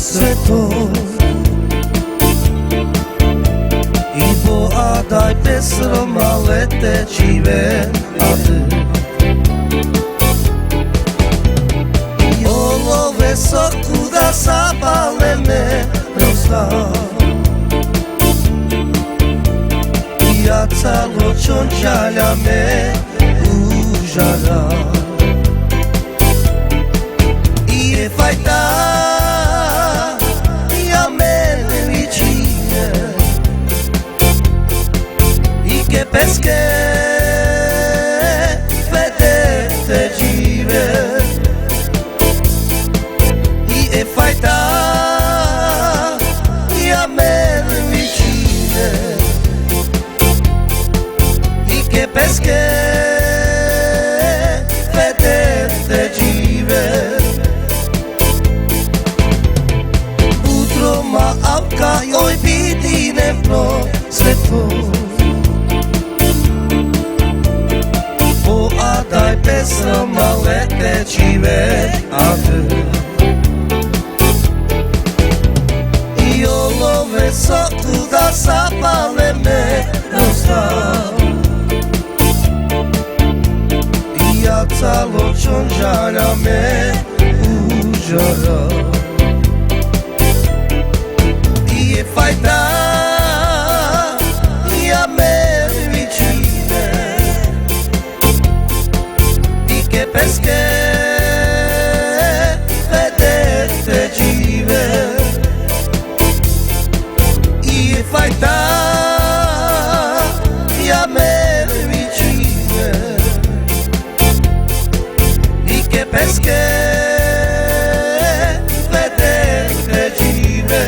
sve to. I boa daj pesroma leteći venaty. I olove soku da sabale me rozda. I ja calo čončalja me užara. I je fajta ja mene vicine. I che pesche vedete give. I e fajta ja mene vicine. I che pesche vedete give. Utro ma avka joj biti nepro sve to. Boa daj pesroma leteći venaty. I olove soku da sapale me rozda. I ja calo čončalja me užara. I je fajta ja mene vicine. I che pesche vedete give. I je fajta ja mene vicine. I che pesche vedete give.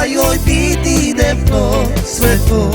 Joj biti nepno sve to.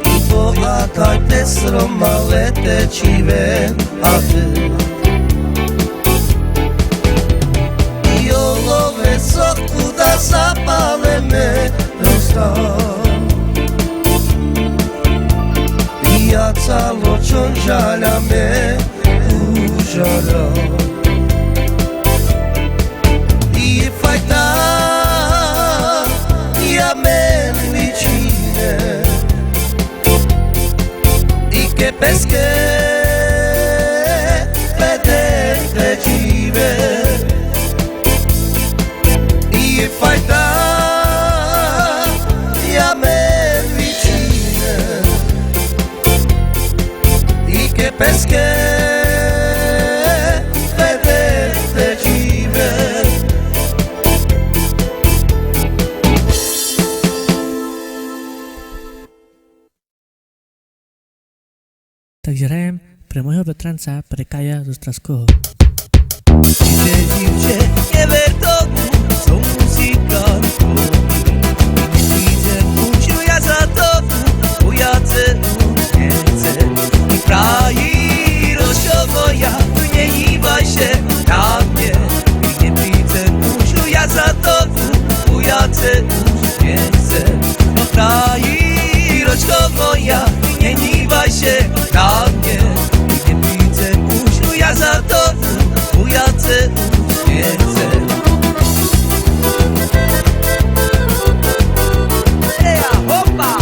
I boa daj pesroma leteći venaty. I olove soku da zapale me rozda. I ja calo čončalja me užara. I je fajta ja mene vicine. I che pesche vedete give. I je fajta ja mene vicine. I che pesche vedete give. Takže hrajem pre môjho bratranca, pre Kaja z Ostravského. Divče, never tomu, co muzikantku. Widzę, uciu ja za tobą, ujadę uśmiechcę. I praji rozciągoja, nie iba się na mnie. I nie widzę, uciu ja za tobą, ujadę uśmiechcę. No praji rozciągoja, nie iba się na mnie. I nie widzę, uciu ja za tobą, ujadę uśmiechcę. Hopa!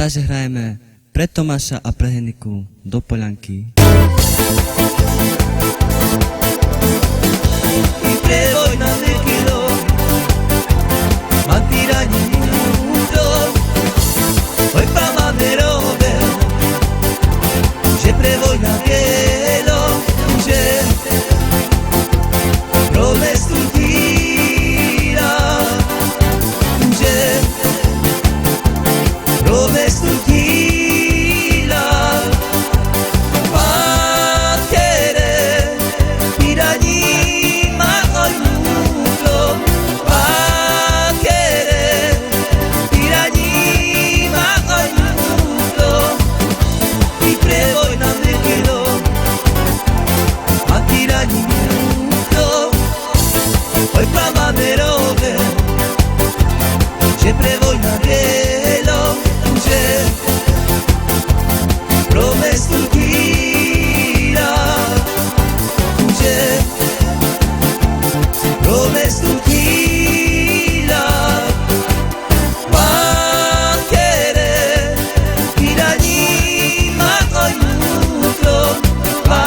Takže hrajeme pre Tomáša a pre Heniku do Poľanky. Y preboj na nekilo, matirani mundo, hoy pa mamerove, že preboj na bielo, že proves tu tira, že proves tu tira, pa querer pirani. Hoy pa mamerove, že preboj na bielo, že proves tu tira, že proves tu tira, pa querer pirani ma mundo, pa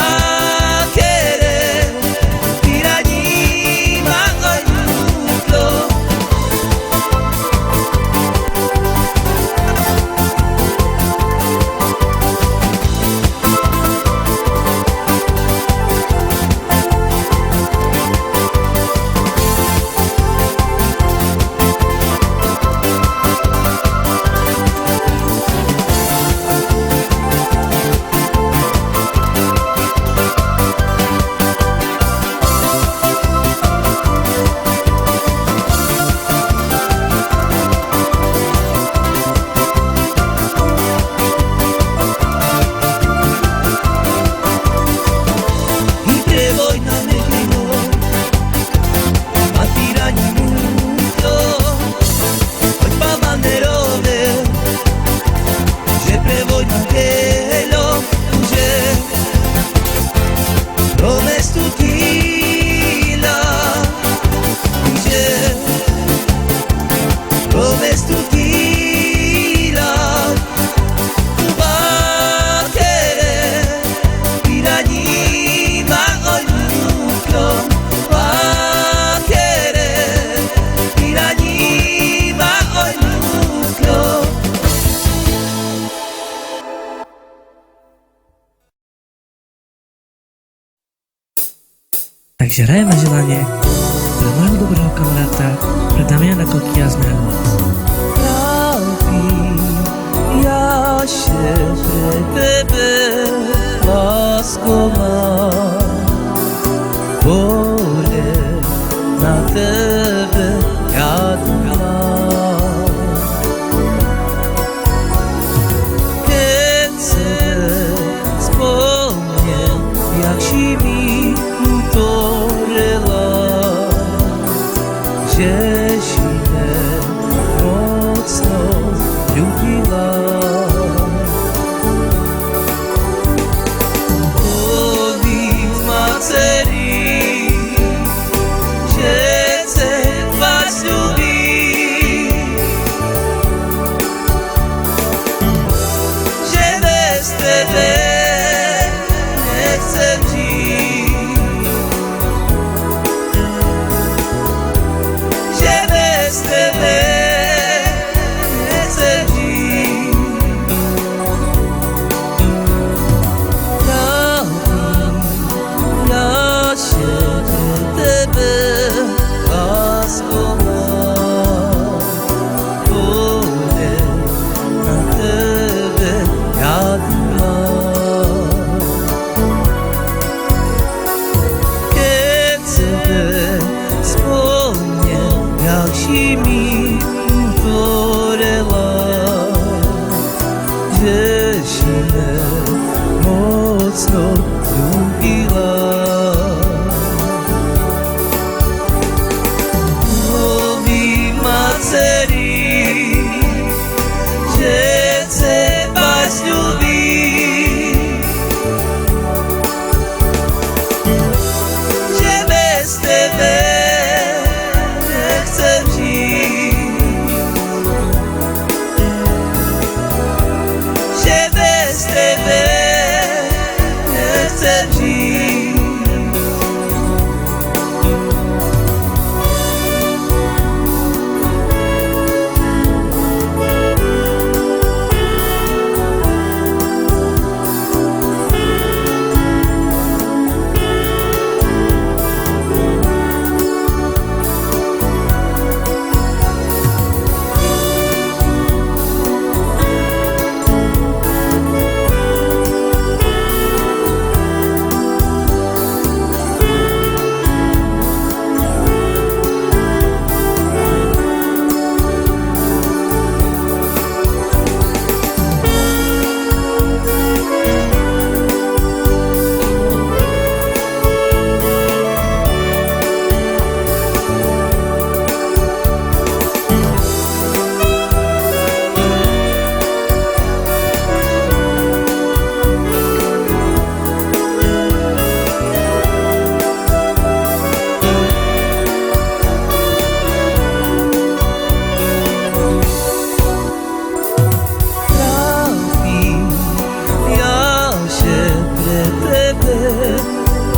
Takže hrajeme želanie pre môjho dobrého kamaráta, pre Damiana Kokia z Mého. Praví, ja się pre tebe lásko mám, bole na tebe ja dám. Keď sebe spomniem, jak si mi utorila, že si me mocno ľúbila.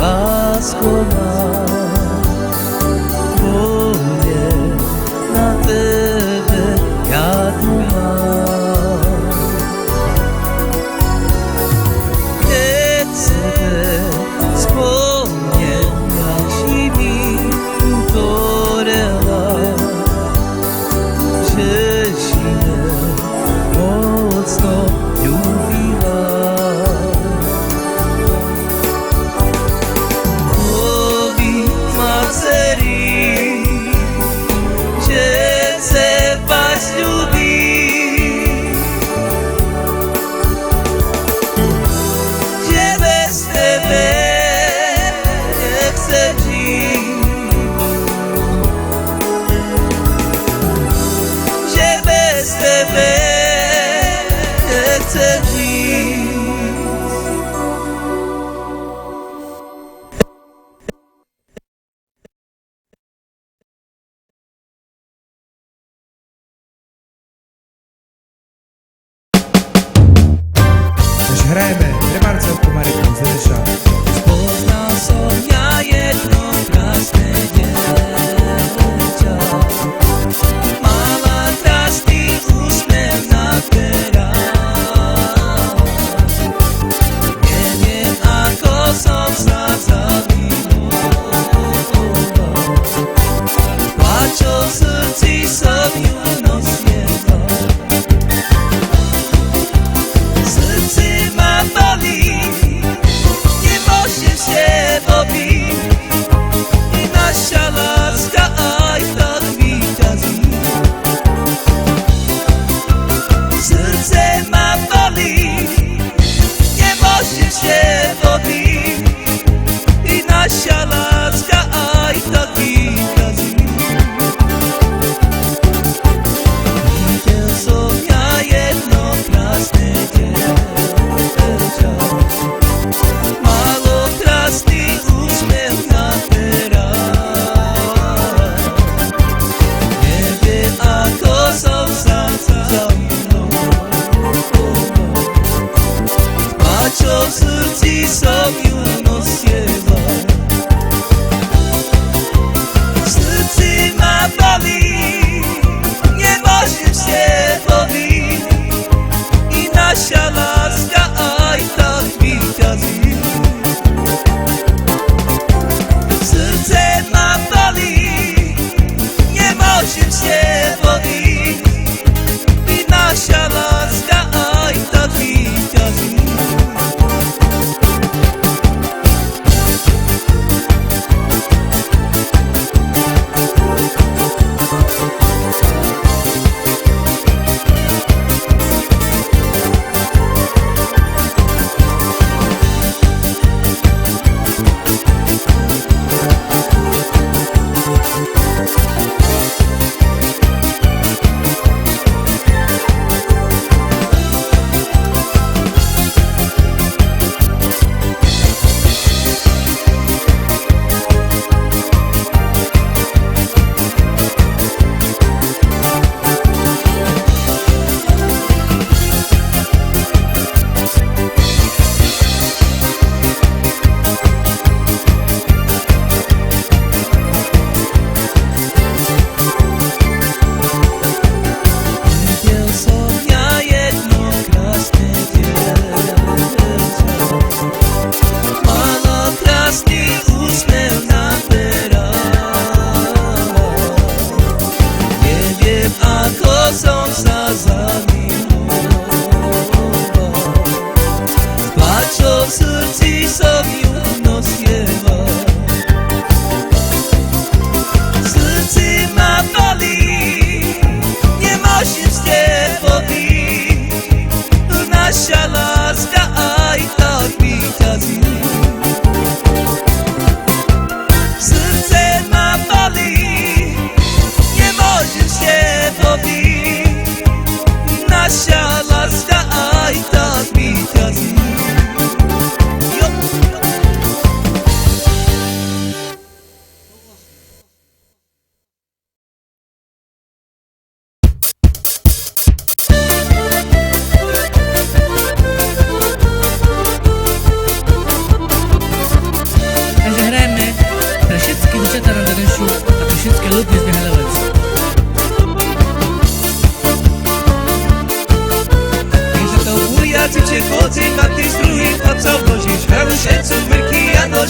Lásko má, volne na tebe ja tu mám. Keď sebe spomnem, jak si mi utorela, že si me mocno ľúbila.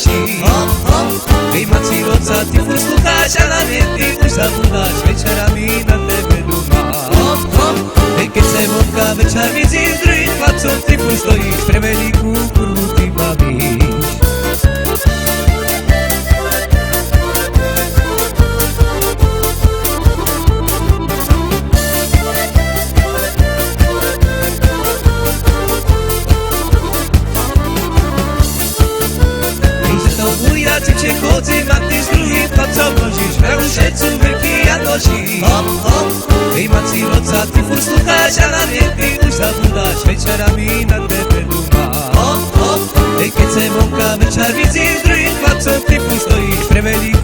Janoši. Hop, hop. Hej Maciloca, ty furt slucháš a na mne ty už zabúdáš, večerami na tebe dúmam. Hop, hop. Hej keď se vonka večer vidím s druhým chlapcom, ty furt stojíš, pre veľkú kurvu ty bavíš. Čiže chodzím a ty s druhým chlapcom nožíš, pravú všetcu veľký Janoši. Hop, hop. Hej Maciloca, ty furt slucháš a na mne ty už zabúdáš, večerami na tebe dúmam. Hop, hop. Hej keď se vonka večer vidím s druhým chlapcom, ty furt stojíš, pre veľkú